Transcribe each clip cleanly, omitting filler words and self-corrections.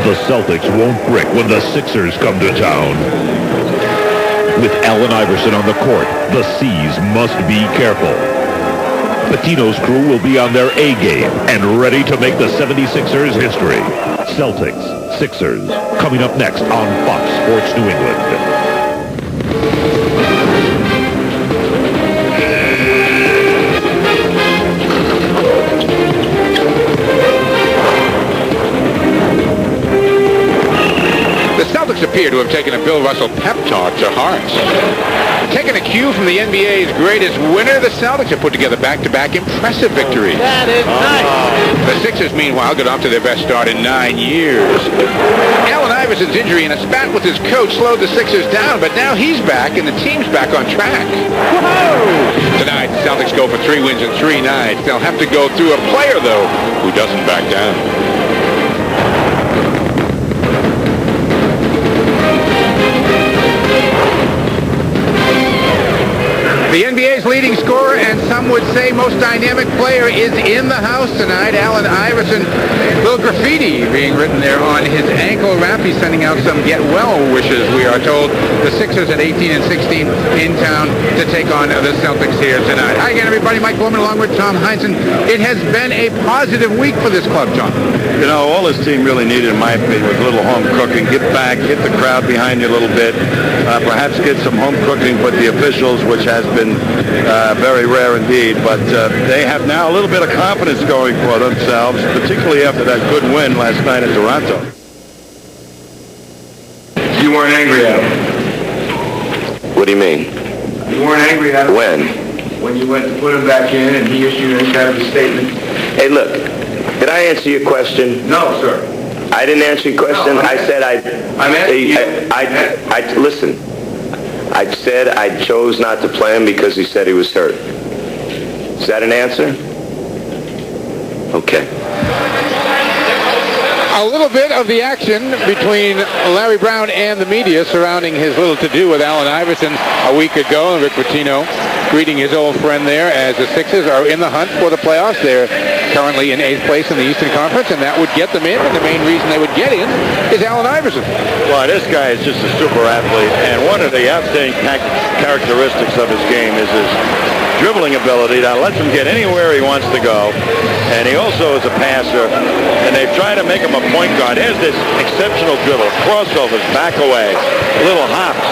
The Celtics won't brick when the Sixers come to town. With Allen Iverson on the court, the C's must be careful. Pitino's crew will be on their A game and ready to make the 76ers history. Celtics, Sixers, coming up next on Fox Sports New England. The Celtics appear to have taken a Bill Russell pep talk to heart. Taking a cue from the NBA's greatest winner, the Celtics have put together back-to-back impressive victories. That is nice. The Sixers, meanwhile, got off to their best start in 9 years. Allen Iverson's injury and a spat with his coach slowed the Sixers down, but now he's back and the team's back on track. Whoa! Tonight, the Celtics go for 3 wins in 3 nights. They'll have to go through a player, though, who doesn't back down. The NBA's leading scorer and some would say most dynamic player is in the house tonight. Allen Iverson, little graffiti being written there on his ankle wrap. He's sending out some get well wishes, we are told. The Sixers at 18 and 16 in town to take on the Celtics here tonight. Hi again, everybody. Mike Gorman along with Tom Heinsen. It has been a positive week for this club, Tom. You know, all this team really needed, in my opinion, was a little home cooking. Get back, get the crowd behind you a little bit. Perhaps get some home cooking with the officials, which has been very rare indeed. But they have now a little bit of confidence going for themselves, particularly after that good win last night in Toronto. You weren't angry at him. What do you mean? You weren't angry at him? When you went to put him back in and he issued any kind of a statement? Hey, look, did I answer your question? No, sir. I didn't answer your question. No, I said I'm asking you. Listen. I said I chose not to play him because he said he was hurt. Is that an answer? Okay. A little bit of the action between Larry Brown and the media surrounding his little to-do with Allen Iverson a week ago. And Rick Pitino greeting his old friend there as the Sixers are in the hunt for the playoffs. They're currently in 8th place in the Eastern Conference, and that would get them in. And the main reason they would get in is Allen Iverson. Well, this guy is just a super athlete, and one of the outstanding characteristics of his game is his dribbling ability that lets him get anywhere he wants to go. And he also is a passer, and they've tried to make him a point guard. There's this exceptional dribble, crossovers, back away, little hops,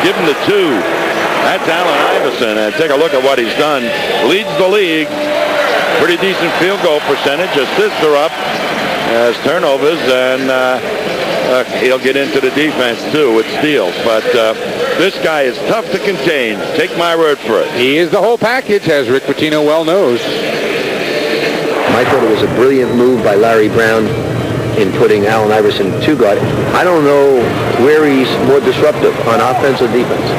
give him the 2. That's Allen Iverson, and take a look at what he's done. Leads the league, pretty decent field goal percentage. Assists are up as turnovers, and he'll get into the defense too with steals. But this guy is tough to contain. Take my word for it. He is the whole package, as Rick Pitino well knows. I thought it was a brilliant move by Larry Brown in putting Allen Iverson 2 guard. I don't know where he's more disruptive, on offense or defense.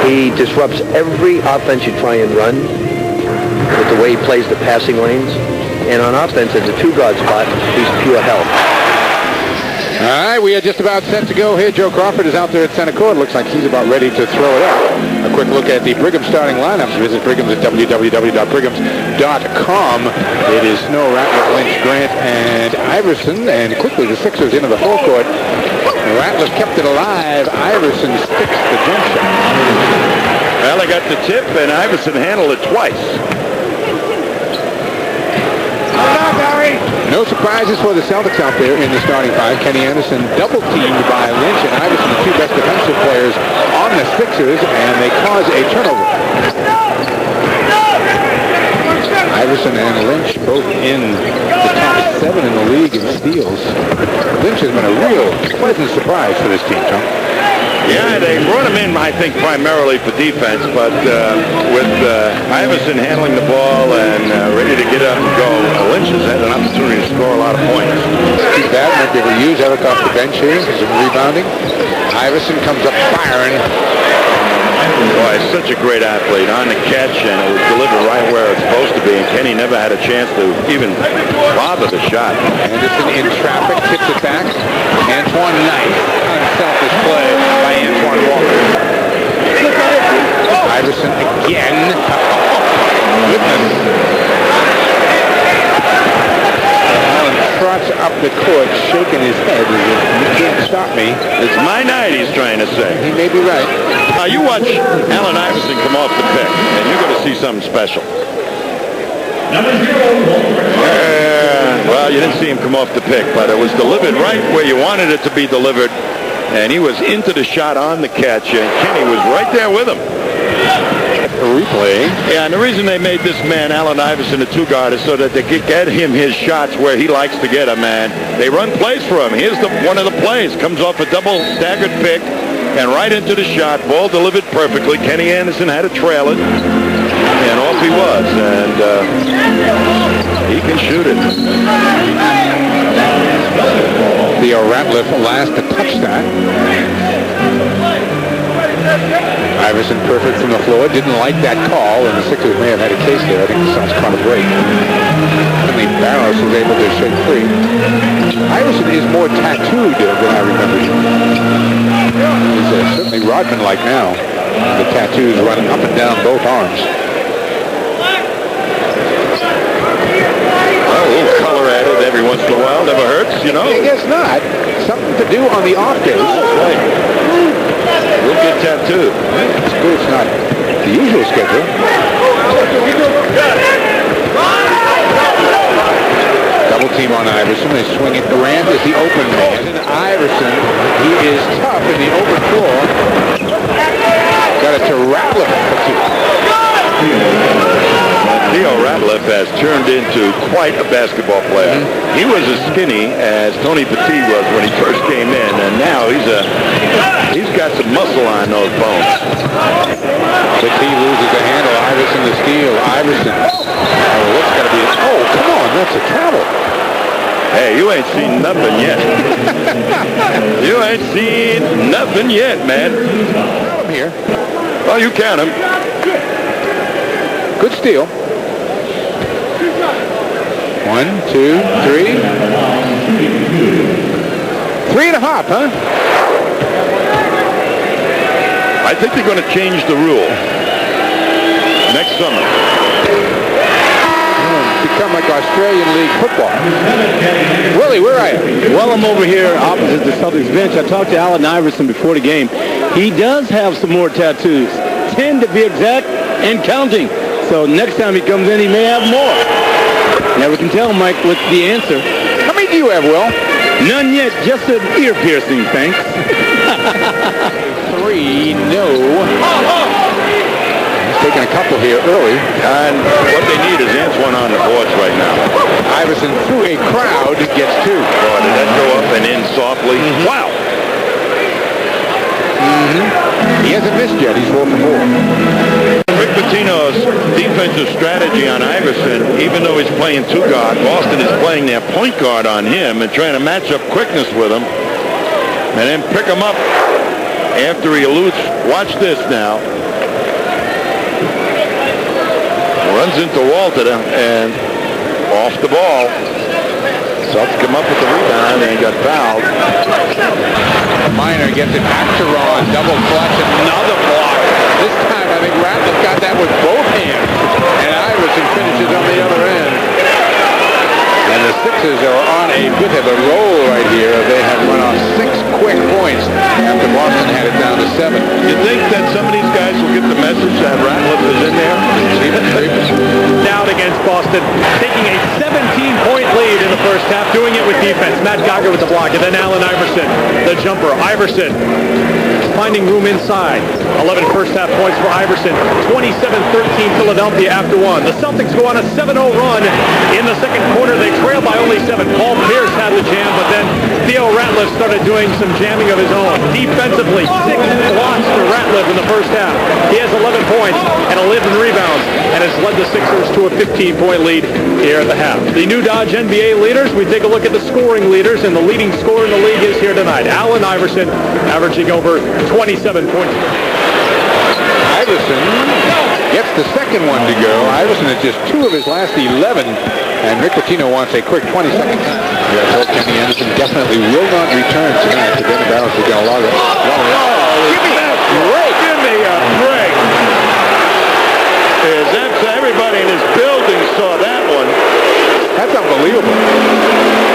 He disrupts every offense you try and run with the way he plays the passing lanes. And on offense, at the 2 guard spot, he's pure hell. All right, we are just about set to go here. Joe Crawford is out there at center court. Looks like he's about ready to throw it out. A quick look at the Brigham starting lineups. Visit Brigham's at www.brighams.com. It is Snow, Ratliff, Lynch, Grant, and Iverson. And quickly, the Sixers into the full court. Ratliff kept it alive. Iverson sticks the jump shot. Well, they got the tip, and Iverson handled it twice. No surprises for the Celtics out there in the starting 5. Kenny Anderson double-teamed by Lynch and Iverson, the 2 best defensive players on the Sixers, and they cause a turnover. Iverson and Lynch both in the top 7 in the league in steals. Lynch has been a real pleasant surprise for this team, Tom. Yeah, they brought him in, I think, primarily for defense, but with Iverson handling the ball and ready to get up and go, Lynch has had an opportunity to score a lot of points. Too bad that they will use Eric off the bench here for some rebounding. Iverson comes up firing. Boy, he's such a great athlete on the catch, and it was delivered right where it's supposed to be, and Kenny never had a chance to even bother the shot. Anderson in traffic, kicks it back. Antoine Knight, unselfish play by Antoine Walker. Iverson again. Goodness. Allen trots up the court shaking his head as if you can't stop me. It's my night, he's trying to say. He may be right. Now, you watch Allen Iverson come off the pick, and you're going to see something special. Well, you didn't see him come off the pick, but it was delivered right where you wanted it to be delivered. And he was into the shot on the catch, and Kenny was right there with him. Replay. Yeah, and the reason they made this man, Allen Iverson, a two-guard is so that they could get him his shots where he likes to get them, man. They run plays for him. Here's one of the plays. Comes off a double staggered pick and right into the shot. Ball delivered perfectly. Kenny Anderson had to trail it. And off he was. And he can shoot it. Theo Ratliff last to touch that. Iverson perfect from the floor. Didn't like that call, and the Sixers may have had a case there. I think the Suns caught a break. Finally, Barros was able to shake free. Iverson is more tattooed than I remember. He's certainly Rodman-like now. The tattoos running up and down both arms. Well, a little color added every once in a while. Never hurts, you know. I guess not. Something to do on the off days. We'll get tattooed. It's good it's not the usual schedule. Double team on Iverson. They swing it. Durant is the open man. And Iverson, he is tough in the open floor. Got it to Ratliff for two. Theo Ratliff has turned into quite a basketball player. He was as skinny as Tony Petit was when he first came in, and now he's got some muscle on those bones. Petit loses the handle. Iverson the steal. Iverson. Oh, that's got to be. Oh, come on, that's a travel. Hey, you ain't seen nothing yet. You ain't seen nothing yet, man. I'm here. Well, you count him. Good steal. 1, 2, 3. 3 and a half, huh? I think they're going to change the rule next summer. Become like Australian League football. Willie, where are you? Well, I'm over here opposite the Celtics bench. I talked to Allen Iverson before the game. He does have some more tattoos, 10 to be exact, and counting. So next time he comes in, he may have more. Never can tell, Mike, with the answer. How many do you have, Will? None yet, just an ear piercing, thanks. 3, no. He's taking a couple here early. And what they need is Antoine on the boards right now. Iverson through a crowd gets 2. Boy, did that go up and in softly? Wow. He hasn't missed yet. He's 4 for 4. Rick Pitino's defensive strategy on Iverson, even though he's playing two-guard, Boston is playing their point guard on him and trying to match up quickness with him and then pick him up after he eludes. Watch this now. Runs into Walter and off the ball. Celtics come up with the rebound and got fouled. Minor gets it back to Ron. Double clutch. Another block. This time I think Ratliff got that with both hands. And Iverson finishes on the other end. And the Sixers are on a bit of a roll right here. They have run off 6 quick points after Boston had it down to 7. You think that some of these guys will get the message that Ratliff is in there? Down against Boston, taking a 17-point lead in the first half, doing it with defense. Matt Geiger with the block, and then Allen Iverson, the jumper. Iverson finding room inside. 11 first half points for Iverson. 27-13 Philadelphia after 1. The Celtics go on a 7-0 run in the second quarter. They trail by only 7. Paul Pierce had the jam, but then Theo Ratliff started doing some jamming of his own. Defensively, 6 blocks for Ratliff in the first half. He has 11 points and 11 rebounds and has led the Sixers to a 15-point lead here at the half. The new Dodge NBA leaders, we take a look at the scoring leaders, and the leading scorer in the league is here tonight. Allen Iverson, averaging over 27 points. Iverson gets the second one to go. Iverson has just 2 of his last 11, and Rick Pitino wants a quick 20 seconds. Yeah, Kenny Anderson definitely will not return tonight. So Ben Barros is going to log it. Give me a break. Give me a break. Everybody in this building saw that one. That's unbelievable.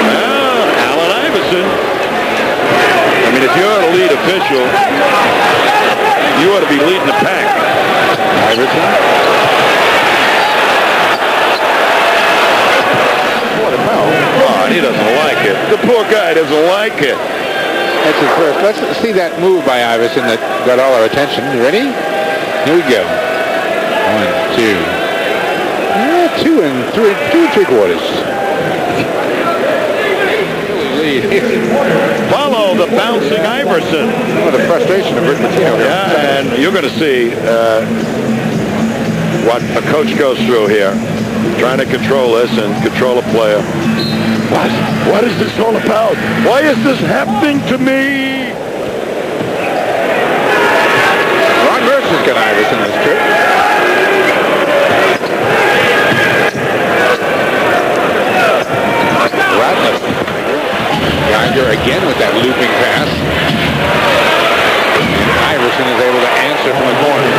Well, if you're the lead official, you ought to be leading the pack. Iverson. What a foul. Oh, he doesn't like it. The poor guy doesn't like it. That's his first. Let's see that move by Iverson that got all our attention. You ready? Here we go. 1, 2. 2 and 3/4. Follow the bouncing Iverson. Some of the frustration of Rick Pitino. Yeah, and you're going to see what a coach goes through here, trying to control this and control a player. What is this all about? Why is this happening to me? Ron Mercer's got Iverson this trip. Ratliff. Geiger again with that looping pass. Iverson is able to answer from the corner.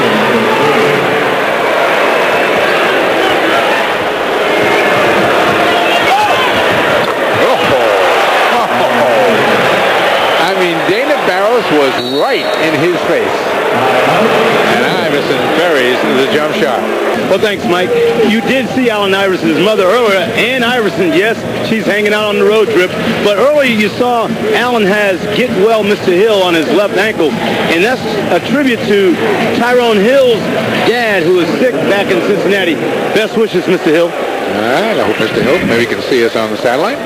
I mean, Dana Barros was right in his face. And Iverson buries the jump shot. Well, thanks, Mike. You did see Allen Iverson's mother earlier, and Iverson, yes, she's hanging out on the road trip. But earlier you saw Allen has Get Well Mr. Hill on his left ankle, and that's a tribute to Tyrone Hill's dad, who was sick back in Cincinnati. Best wishes, Mr. Hill. All right, I hope Mr. Hill maybe can see us on the satellite.